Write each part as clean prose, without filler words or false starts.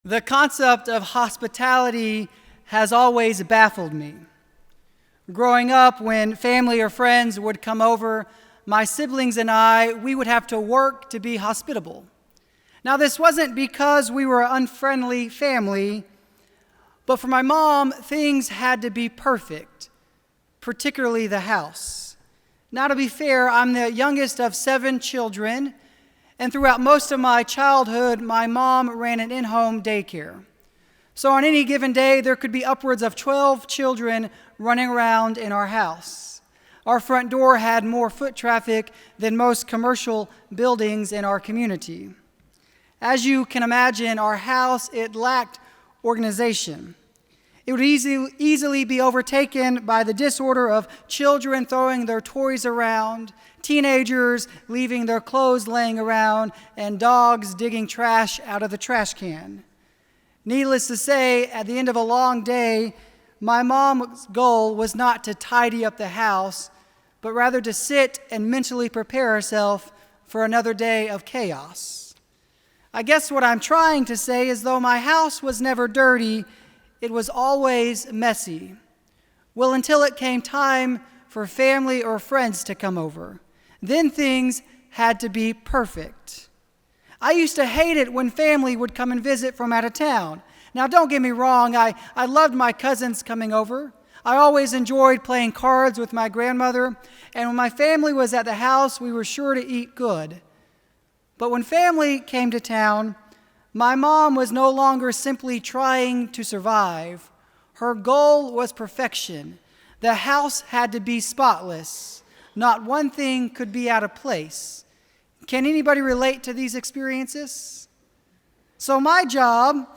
The concept of hospitality has always baffled me. Growing up, when family or friends would come over, my siblings and we would have to work to be hospitable. Now, this wasn't because we were an unfriendly family, but for my mom, things had to be perfect, particularly the house. Now, to be fair, I'm the youngest of 7 children, and throughout most of my childhood, my mom ran an in-home daycare. So on any given day, there could be upwards of 12 children running around in our house. Our front door had more foot traffic than most commercial buildings in our community. As you can imagine, our house, it lacked organization. It would easily be overtaken by the disorder of children throwing their toys around, teenagers leaving their clothes laying around, and dogs digging trash out of the trash can. Needless to say, at the end of a long day, my mom's goal was not to tidy up the house, but rather to sit and mentally prepare herself for another day of chaos. I guess what I'm trying to say is, though my house was never dirty, it was always messy. Well, until it came time for family or friends to come over. Then things had to be perfect. I used to hate it when family would come and visit from out of town. Now, don't get me wrong, I loved my cousins coming over. I always enjoyed playing cards with my grandmother, and when my family was at the house, we were sure to eat good. But when family came to town, my mom was no longer simply trying to survive. Her goal was perfection. The house had to be spotless. Not one thing could be out of place. Can anybody relate to these experiences? So my job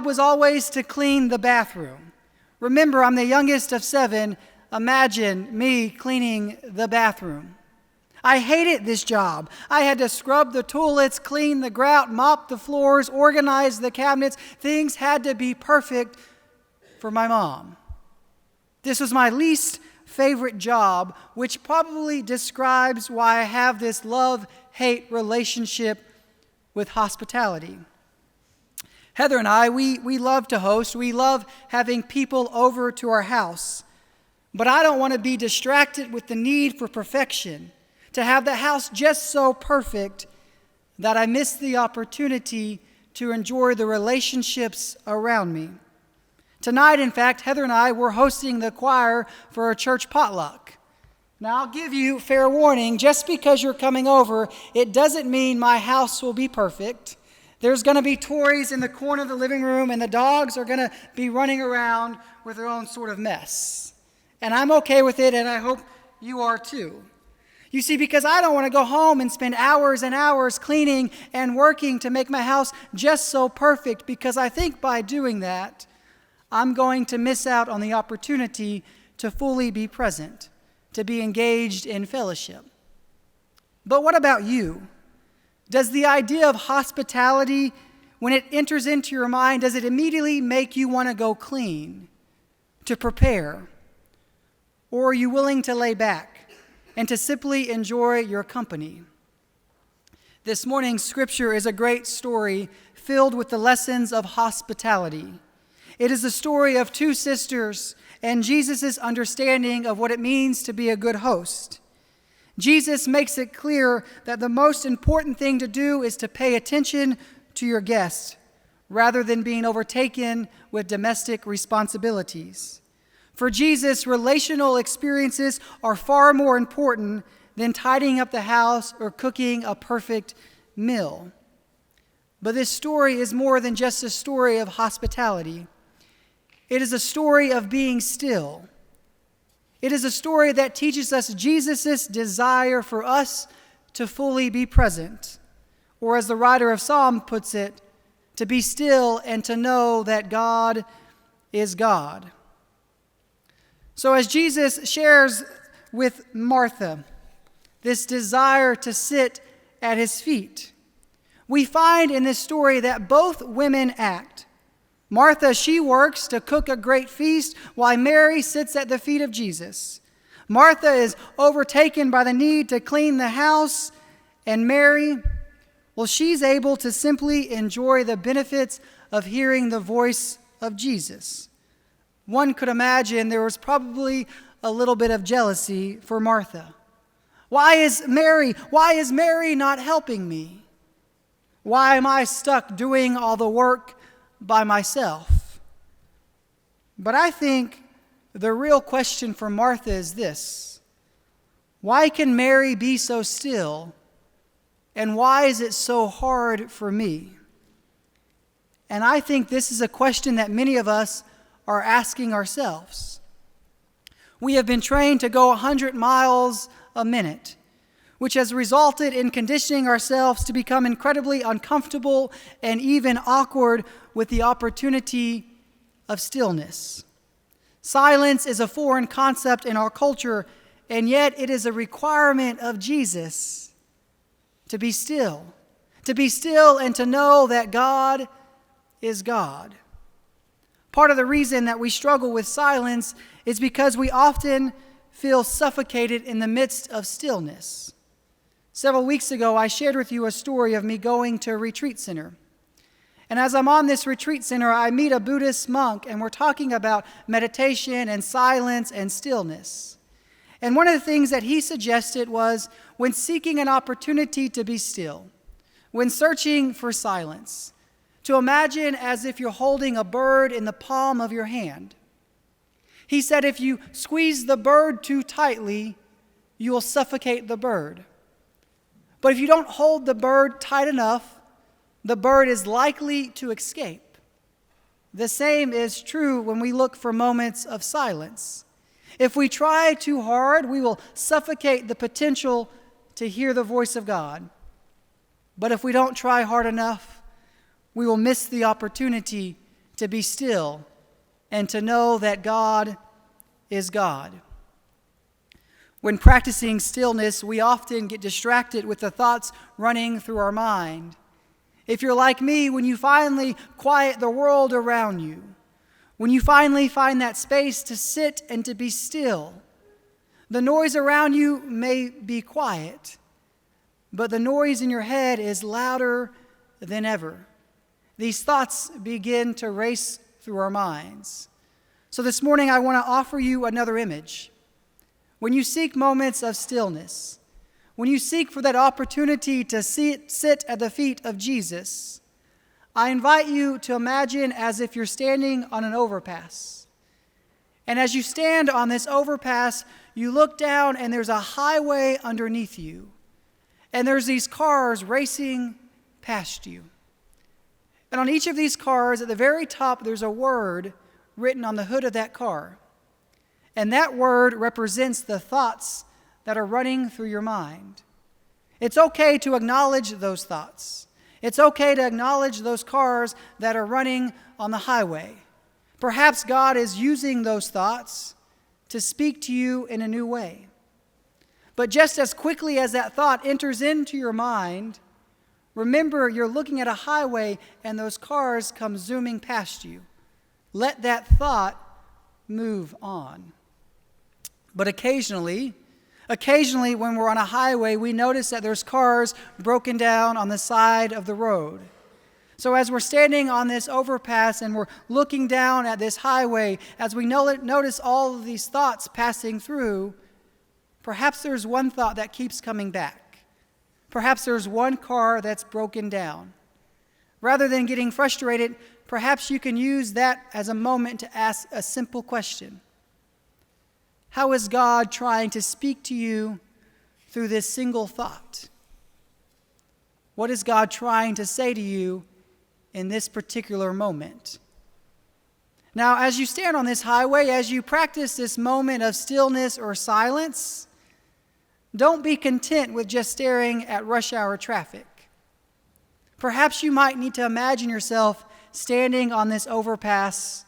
was always to clean the bathroom. Remember, I'm the youngest of 7. Imagine me cleaning the bathroom. I hated this job. I had to scrub the toilets, clean the grout, mop the floors, organize the cabinets. Things had to be perfect for my mom. This was my least favorite job, which probably describes why I have this love-hate relationship with hospitality. Heather and I, we love to host. We love having people over to our house. But I don't want to be distracted with the need for perfection, to have the house just so perfect that I miss the opportunity to enjoy the relationships around me. Tonight, in fact, Heather and I were hosting the choir for a church potluck. Now, I'll give you fair warning, just because you're coming over, it doesn't mean my house will be perfect. There's going to be toys in the corner of the living room, and the dogs are going to be running around with their own sort of mess. And I'm okay with it, and I hope you are too. You see, because I don't want to go home and spend hours and hours cleaning and working to make my house just so perfect, because I think by doing that, I'm going to miss out on the opportunity to fully be present, to be engaged in fellowship. But what about you? Does the idea of hospitality, when it enters into your mind, does it immediately make you want to go clean, to prepare? Or are you willing to lay back and to simply enjoy your company? This morning's scripture is a great story filled with the lessons of hospitality. It is the story of 2 sisters and Jesus' understanding of what it means to be a good host. Jesus makes it clear that the most important thing to do is to pay attention to your guests rather than being overtaken with domestic responsibilities. For Jesus, relational experiences are far more important than tidying up the house or cooking a perfect meal. But this story is more than just a story of hospitality. It is a story of being still. It is a story that teaches us Jesus' desire for us to fully be present, or as the writer of Psalm puts it, to be still and to know that God is God. So as Jesus shares with Martha this desire to sit at his feet, we find in this story that both women act. Martha, she works to cook a great feast, while Mary sits at the feet of Jesus. Martha is overtaken by the need to clean the house, and Mary, well, she's able to simply enjoy the benefits of hearing the voice of Jesus. One could imagine there was probably a little bit of jealousy for Martha. Why is Mary not helping me? Why am I stuck doing all the work by myself? But I think the real question for Martha is this: why can Mary be so still, and why is it so hard for me? And I think this is a question that many of us are asking ourselves. We have been trained to go 100 miles a minute, which has resulted in conditioning ourselves to become incredibly uncomfortable and even awkward with the opportunity of stillness. Silence is a foreign concept in our culture, and yet it is a requirement of Jesus to be still and to know that God is God. Part of the reason that we struggle with silence is because we often feel suffocated in the midst of stillness. Several weeks ago, I shared with you a story of me going to a retreat center. And as I'm on this retreat center, I meet a Buddhist monk, and we're talking about meditation and silence and stillness. And one of the things that he suggested was, when seeking an opportunity to be still, when searching for silence, to imagine as if you're holding a bird in the palm of your hand. He said if you squeeze the bird too tightly, you will suffocate the bird. But if you don't hold the bird tight enough, the bird is likely to escape. The same is true when we look for moments of silence. If we try too hard, we will suffocate the potential to hear the voice of God. But if we don't try hard enough, we will miss the opportunity to be still and to know that God is God. When practicing stillness, we often get distracted with the thoughts running through our mind. If you're like me, when you finally quiet the world around you, when you finally find that space to sit and to be still, the noise around you may be quiet, but the noise in your head is louder than ever. These thoughts begin to race through our minds. So this morning, I want to offer you another image. When you seek moments of stillness, when you seek for that opportunity to sit at the feet of Jesus, I invite you to imagine as if you're standing on an overpass. And as you stand on this overpass, you look down and there's a highway underneath you. And there's these cars racing past you. And on each of these cars, at the very top, there's a word written on the hood of that car. And that word represents the thoughts that are running through your mind. It's okay to acknowledge those thoughts. It's okay to acknowledge those cars that are running on the highway. Perhaps God is using those thoughts to speak to you in a new way. But just as quickly as that thought enters into your mind, remember, you're looking at a highway and those cars come zooming past you. Let that thought move on. But occasionally when we're on a highway, we notice that there's cars broken down on the side of the road. So as we're standing on this overpass and we're looking down at this highway, as we notice all of these thoughts passing through, perhaps there's one thought that keeps coming back. Perhaps there's one car that's broken down. Rather than getting frustrated, perhaps you can use that as a moment to ask a simple question. How is God trying to speak to you through this single thought? What is God trying to say to you in this particular moment? Now, as you stand on this highway, as you practice this moment of stillness or silence, don't be content with just staring at rush hour traffic. Perhaps you might need to imagine yourself standing on this overpass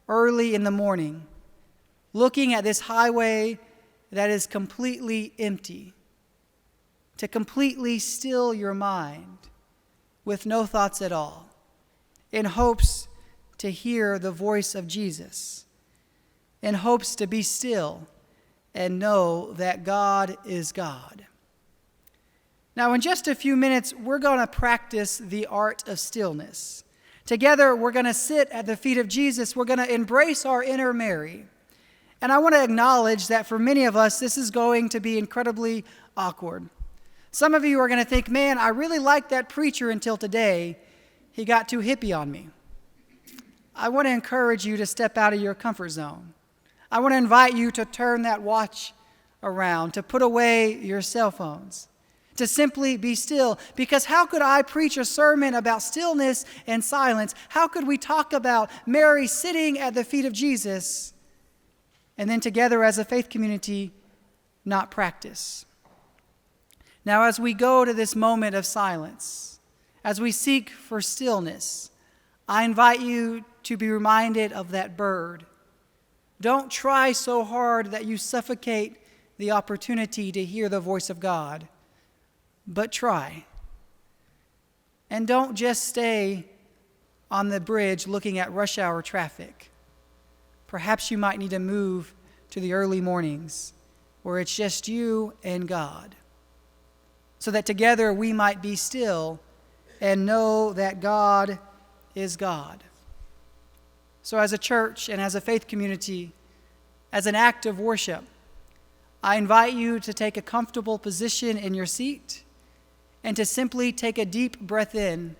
early in the morning, looking at this highway that is completely empty, to completely still your mind with no thoughts at all, in hopes to hear the voice of Jesus, in hopes to be still and know that God is God. Now, in just a few minutes, we're going to practice the art of stillness. Together, we're going to sit at the feet of Jesus. We're going to embrace our inner Mary. And I want to acknowledge that for many of us, this is going to be incredibly awkward. Some of you are going to think, man, I really liked that preacher until today. He got too hippie on me. I want to encourage you to step out of your comfort zone. I want to invite you to turn that watch around, to put away your cell phones, to simply be still. Because how could I preach a sermon about stillness and silence? How could we talk about Mary sitting at the feet of Jesus and then together as a faith community not practice? Now, as we go to this moment of silence, as we seek for stillness, I invite you to be reminded of that bird. Don't try so hard that you suffocate the opportunity to hear the voice of God, but try. And don't just stay on the bridge looking at rush hour traffic. Perhaps you might need to move to the early mornings where it's just you and God, so that together we might be still and know that God is God. So as a church and as a faith community, as an act of worship, I invite you to take a comfortable position in your seat and to simply take a deep breath in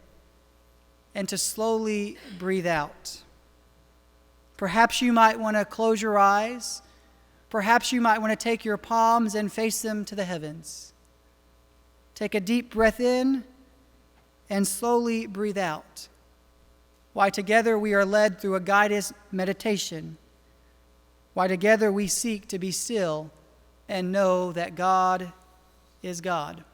and to slowly breathe out. Perhaps you might want to close your eyes. Perhaps you might want to take your palms and face them to the heavens. Take a deep breath in and slowly breathe out. Why together we are led through a guided meditation. Why together we seek to be still and know that God is God.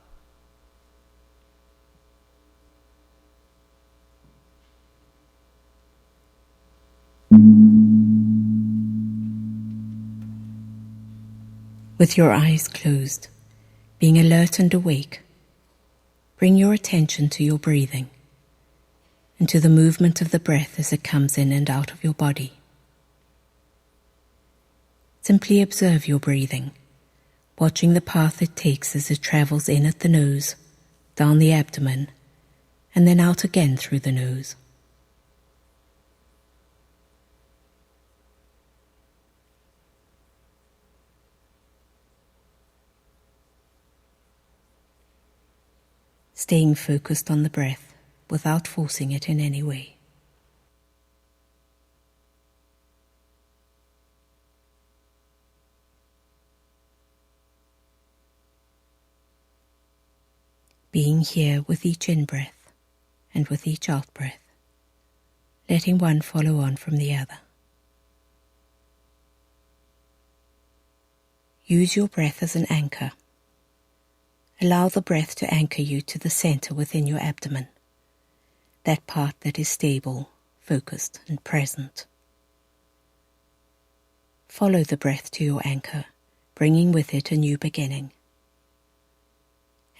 With your eyes closed, being alert and awake, bring your attention to your breathing and to the movement of the breath as it comes in and out of your body. Simply observe your breathing, watching the path it takes as it travels in at the nose, down the abdomen, and then out again through the nose. Staying focused on the breath without forcing it in any way. Being here with each in-breath and with each out-breath, letting one follow on from the other. Use your breath as an anchor. Allow the breath to anchor you to the center within your abdomen, that part that is stable, focused, and present. Follow the breath to your anchor, bringing with it a new beginning.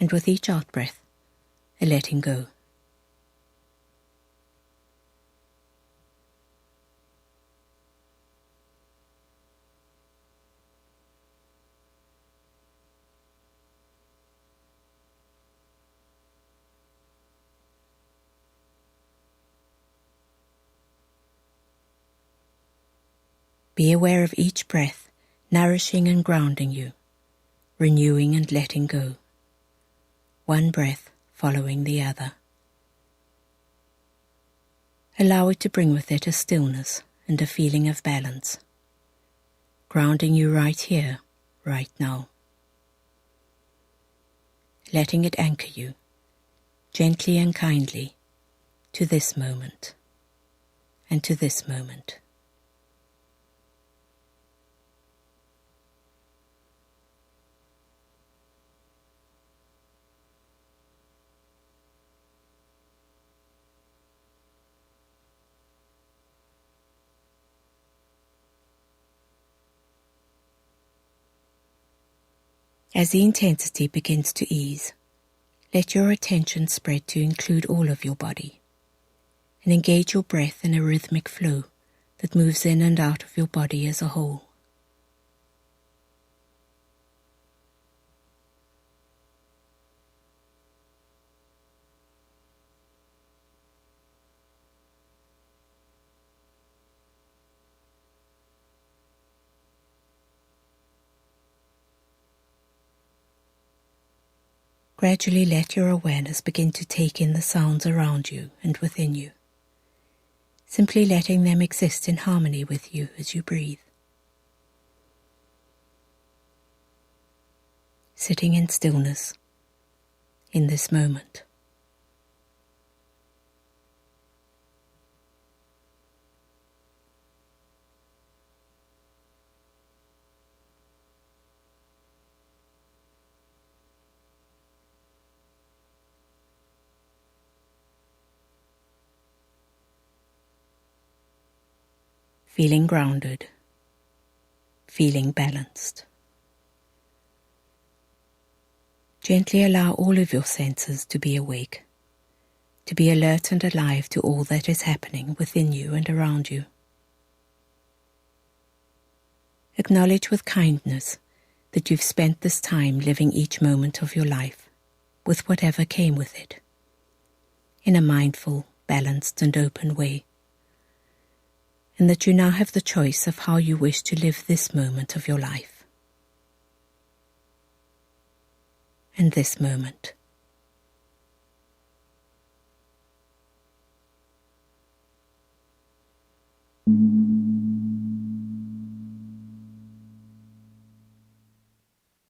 And with each out-breath, a letting go. Be aware of each breath, nourishing and grounding you, renewing and letting go. One breath following the other. Allow it to bring with it a stillness and a feeling of balance, grounding you right here, right now. Letting it anchor you, gently and kindly, to this moment and to this moment. As the intensity begins to ease, let your attention spread to include all of your body and engage your breath in a rhythmic flow that moves in and out of your body as a whole. Gradually let your awareness begin to take in the sounds around you and within you, simply letting them exist in harmony with you as you breathe. Sitting in stillness in this moment. Feeling grounded, feeling balanced. Gently allow all of your senses to be awake, to be alert and alive to all that is happening within you and around you. Acknowledge with kindness that you've spent this time living each moment of your life, with whatever came with it, in a mindful, balanced and open way, and that you now have the choice of how you wish to live this moment of your life. And this moment.